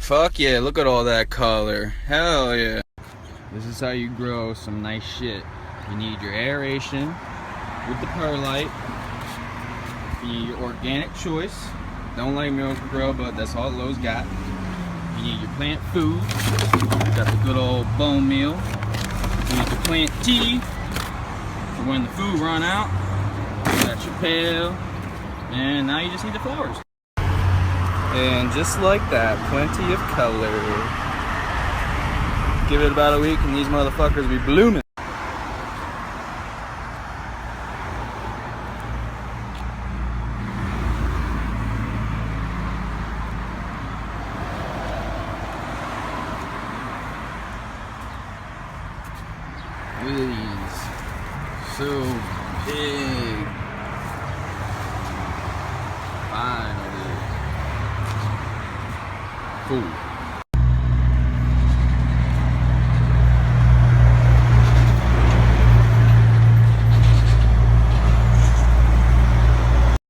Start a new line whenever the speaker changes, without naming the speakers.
Fuck yeah, look at all that color. Hell yeah. This is how you grow some nice shit. You need your aeration with the perlite. You need your organic choice. Don't like Miracle-Gro, but that's all Lowe's got. You need your plant food. Got the good old bone meal. You need your plant tea for when the food run out. You got your pail. And now you just need the flowers. And just like that, plenty of color. Give it about a week and these motherfuckers be blooming. Look at these. So big. Finally. Cool.